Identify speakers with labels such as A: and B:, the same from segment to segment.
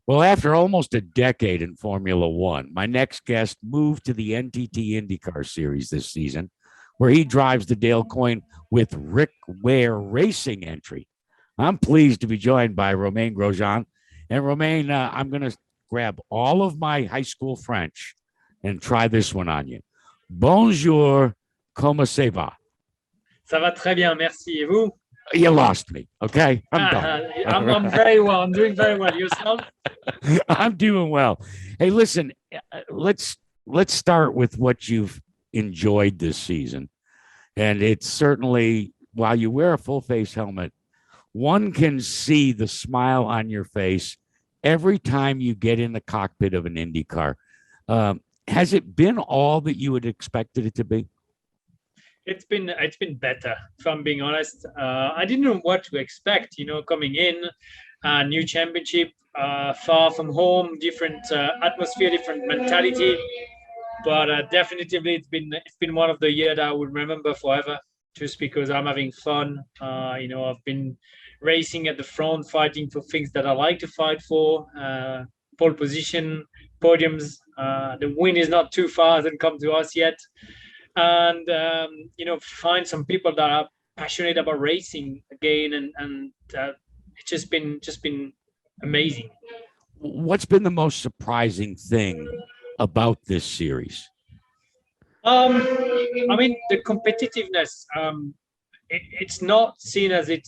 A: Well, after almost a decade in Formula One, my next guest moved to the NTT IndyCar Series this season, where he drives the Dale Coyne with Rick Ware Racing entry. I'm pleased to be joined by Romain Grosjean. And Romain, I'm going to grab all of my high school French and try this one on you. Bonjour, comment ça va?
B: Ça va très bien, merci. Et vous?
A: You lost me. Okay. I'm done.
B: I'm very well. I'm doing very well. Yourself?
A: I'm doing well. Hey, listen, let's start with what you've enjoyed this season. And it's certainly, while you wear a full face helmet, one can see the smile on your face every time you get in the cockpit of an Indy car. Has it been all that you had expected it to be?
B: It's been better, if I'm being honest. I didn't know what to expect, coming in, new championship, far from home, different atmosphere, different mentality. But definitely, it's been one of the years that I will remember forever, just because I'm having fun. I've been racing at the front, fighting for things that I like to fight for. Pole position, podiums. The win is not too far; hasn't come to us yet. And find some people that are passionate about racing again, and it's just been amazing.
A: What's been the most surprising thing about this series?
B: I mean, the competitiveness. It's not seen as it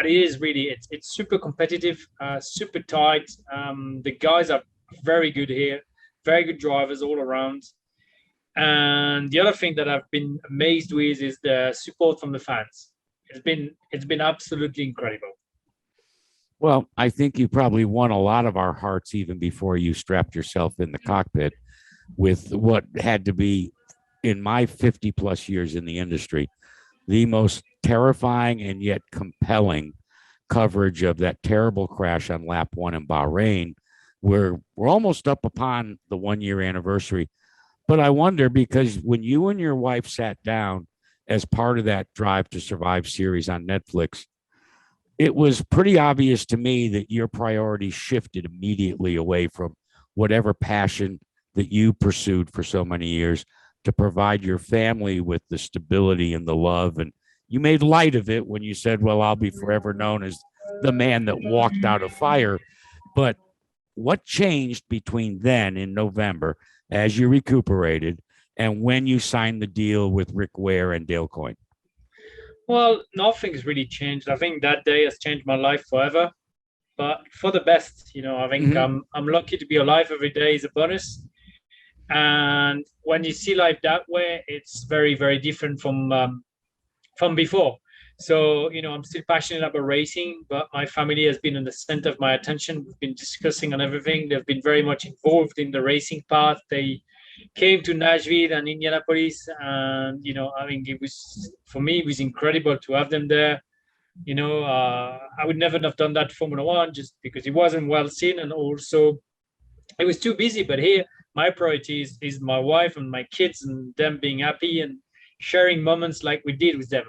B: is really. It's super competitive, super tight. The guys are very good here, very good drivers all around. And the other thing that I've been amazed with is the support from the fans. It's been absolutely incredible.
A: Well, I think you probably won a lot of our hearts even before you strapped yourself in the cockpit with what had to be, in my 50 plus years in the industry, the most terrifying and yet compelling coverage of that terrible crash on lap one in Bahrain. We're almost up upon the 1 year anniversary. But I wonder, because when you and your wife sat down as part of that Drive to Survive series on Netflix, it was pretty obvious to me that your priorities shifted immediately away from whatever passion that you pursued for so many years to provide your family with the stability and the love. And you made light of it when you said, well, I'll be forever known as the man that walked out of fire. But what changed between then in November as you recuperated and when you signed the deal with Rick Ware and Dale Coyne?
B: Well, nothing's really changed. I think that day has changed my life forever, but for the best. I think
A: Mm-hmm.
B: I'm lucky to be alive every day is a bonus. And when you see life that way, it's very, very different from before. So, I'm still passionate about racing, but my family has been in the center of my attention. We've been discussing on everything. They've been very much involved in the racing part. They came to Nashville and Indianapolis, and I mean, it was for me, it was incredible to have them there. I would never have done that Formula One just because it wasn't well seen, and also it was too busy. But here, my priority is my wife and my kids and them being happy and sharing moments like we did with them.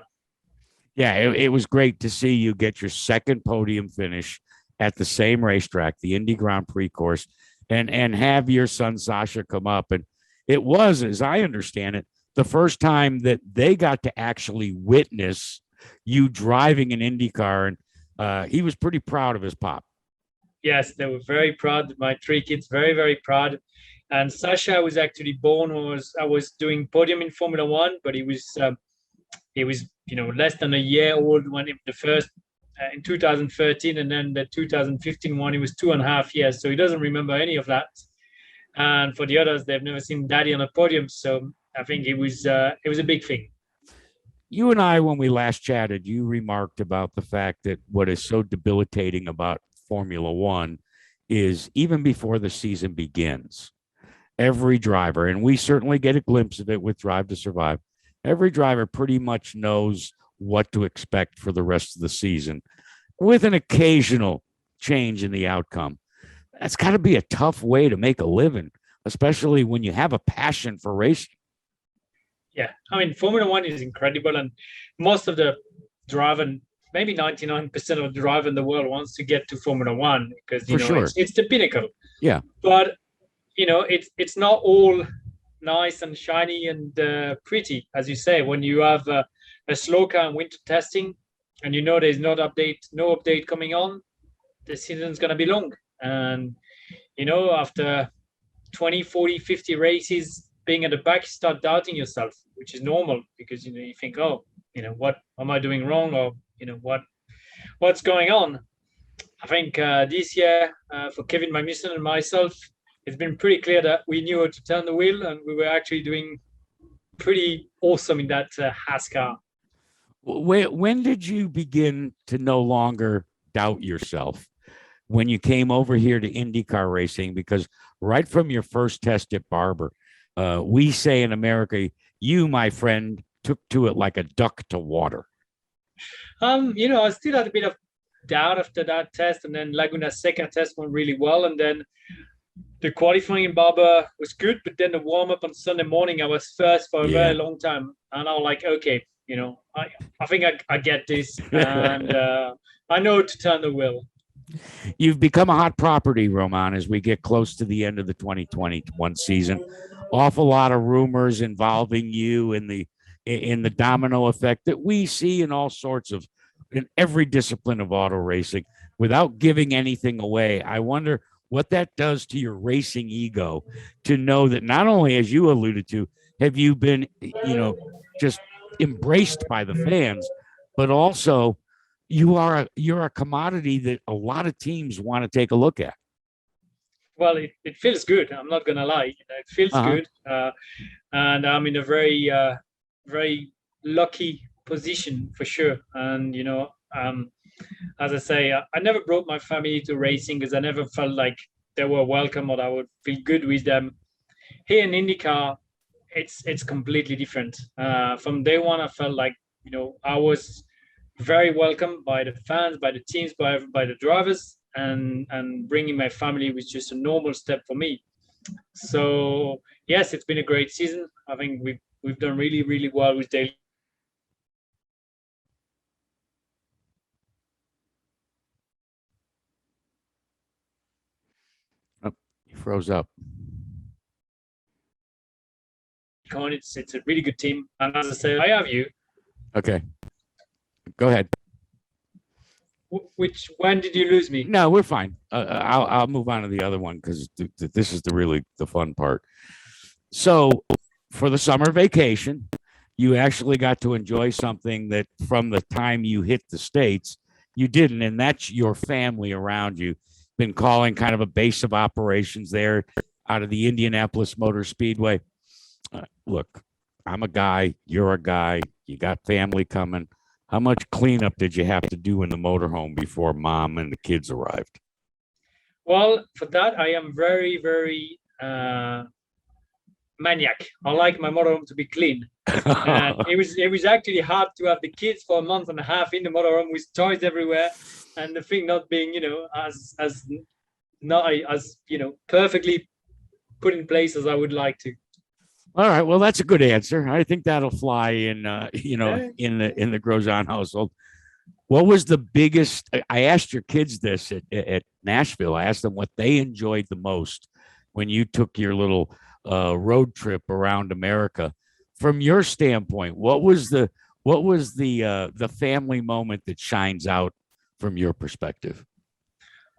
A: Yeah, it was great to see you get your second podium finish at the same racetrack, the Indy Grand Prix course, and have your son Sasha come up. And it was, as I understand it, the first time that they got to actually witness you driving an Indy car, and he was pretty proud of his pop.
B: Yes, they were very proud. My three kids very, very proud. And Sasha was actually born when I was doing podium in Formula One, but he was less than a year old when the first in 2013, and then the 2015 one, he was 2.5 years, so he doesn't remember any of that. And for the others, they've never seen daddy on a podium, so I think it was a big thing.
A: You and I, when we last chatted, you remarked about the fact that what is so debilitating about Formula One is even before the season begins, every driver, and we certainly get a glimpse of it with Drive to Survive, every driver pretty much knows what to expect for the rest of the season with an occasional change in the outcome. That's got to be a tough way to make a living, especially when you have a passion for racing.
B: Yeah, I mean, Formula One is incredible, and most of the driver maybe 99% of the driver in the world wants to get to Formula One because
A: For sure.
B: it's the pinnacle.
A: Yeah.
B: But it's not all nice and shiny and pretty, as you say. When you have a slow car and winter testing, and there's no update coming on, the season's going to be long. And after 20, 40, 50 races being at the back, you start doubting yourself, which is normal because you think, oh, what am I doing wrong, or what's going on. I think this year for Kevin Magnussen and myself, it's been pretty clear that we knew how to turn the wheel, and we were actually doing pretty awesome in that Haas car.
A: When did you begin to no longer doubt yourself? When you came over here to IndyCar racing? Because right from your first test at Barber, we say in America, you, my friend, took to it like a duck to water.
B: I still had a bit of doubt after that test, and then Laguna's second test went really well, and then the qualifying in Barber was good, but then the warm-up on Sunday morning, I was first for a very long time, and I was like, okay, I think I get this, and I know to turn the wheel.
A: You've become a hot property, Romain, as we get close to the end of the 2021 season. Awful lot of rumors involving you in the domino effect that we see in every discipline of auto racing. Without giving anything away, I wonder what that does to your racing ego to know that not only, as you alluded to, have you been, just embraced by the fans, but also you're a commodity that a lot of teams want to take a look at.
B: Well, it feels good. I'm not gonna lie. It feels good, and I'm in a very very lucky position for sure. And as I say, I never brought my family to racing because I never felt like they were welcome or I would feel good with them. Here in IndyCar, it's completely different. From day one, I felt like I was very welcome by the fans, by the teams, by the drivers, and bringing my family was just a normal step for me. So yes, it's been a great season. I think we've done really, really well with daily.
A: Oh, he froze up.
B: It's a really good team, and as I say, I have you.
A: Okay, go ahead.
B: When did you lose me?
A: No, we're fine. I'll move on to the other one because this is the fun part. So, for the summer vacation, you actually got to enjoy something that from the time you hit the States, you didn't, and that's your family around you. Been calling kind of a base of operations there out of the Indianapolis Motor Speedway. Look, I'm a guy, you're a guy, you got family coming. How much cleanup did you have to do in the motorhome before mom and the kids arrived?
B: Well, for that, I am very, very maniac. I like my motorhome to be clean. And it was actually hard to have the kids for a month and a half in the motorhome with toys everywhere, and the thing not being, as perfectly put in place as I would like to.
A: All right, well, that's a good answer. I think that'll fly in, in the Grosjean household. What was the biggest? I asked your kids this at Nashville. I asked them what they enjoyed the most when you took your little road trip around America. From your standpoint, what was the family moment that shines out from your perspective?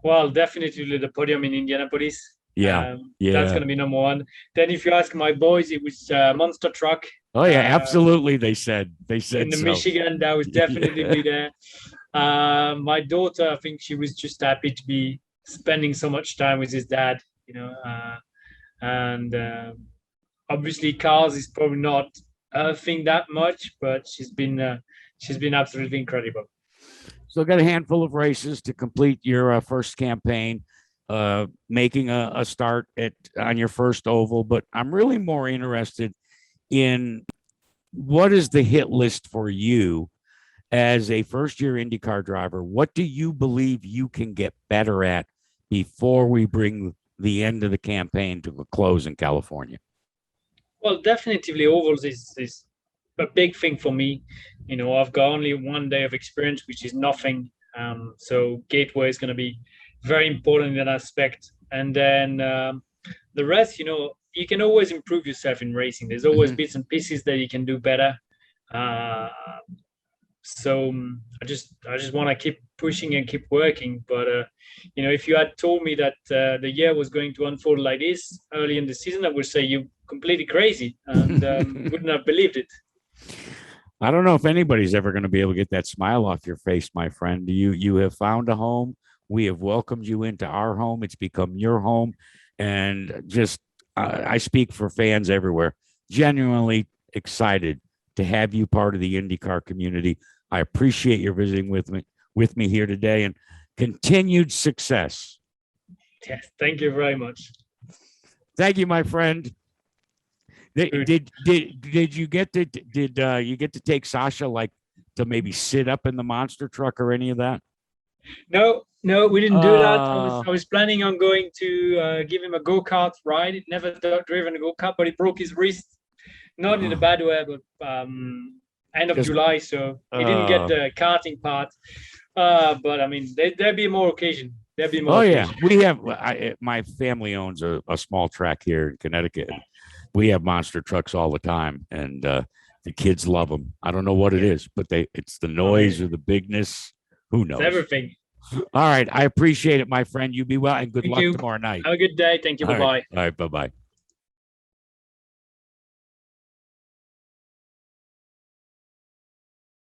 B: Well, definitely the podium in Indianapolis.
A: Yeah.
B: That's going to be number one. Then if you ask my boys, it was monster truck.
A: Oh yeah, absolutely. They said
B: in the
A: so.
B: Michigan, that was definitely there. My daughter, I think she was just happy to be spending so much time with his dad, and obviously cars is probably not her thing that much, but she's been absolutely incredible.
A: So got a handful of races to complete your first campaign, making a start on your first oval. But I'm really more interested in what is the hit list for you as a first-year IndyCar driver. What do you believe you can get better at before we bring the end of the campaign to a close in California?
B: Well, definitely ovals is a big thing for me. I've got only 1 day of experience, which is nothing. So gateway is going to be very important in that aspect. And then the rest, you can always improve yourself in racing. There's always bits and pieces that you can do better. Uh, so I just want to keep pushing and keep working. But if you had told me that the year was going to unfold like this early in the season, I would say you're completely crazy and wouldn't have believed it.
A: I don't know if anybody's ever going to be able to get that smile off your face, my friend. You have found a home. We have welcomed you into our home. It's become your home, and just I speak for fans everywhere. Genuinely excited to have you part of the IndyCar community. I appreciate your visiting with me here today, and continued success.
B: Yes, thank you very much.
A: Thank you, my friend. Did you get to take Sasha to maybe sit up in the monster truck or any of that?
B: No, we didn't do that. I was planning on going to give him a go-kart ride. He'd never driven a go-kart, but he broke his wrist. Not in a bad way, but end of July, so he didn't get the karting part. But I mean, there'll be more occasion. There'll be more.
A: Yeah, we have. My family owns a small track here in Connecticut. We have monster trucks all the time, and the kids love them. I don't know what it is, but it's the noise or the bigness. Who knows?
B: It's everything.
A: All right. I appreciate it, my friend. You be well, and good luck tomorrow night.
B: Have a good day. Thank you. Bye-bye.
A: All right. Bye-bye.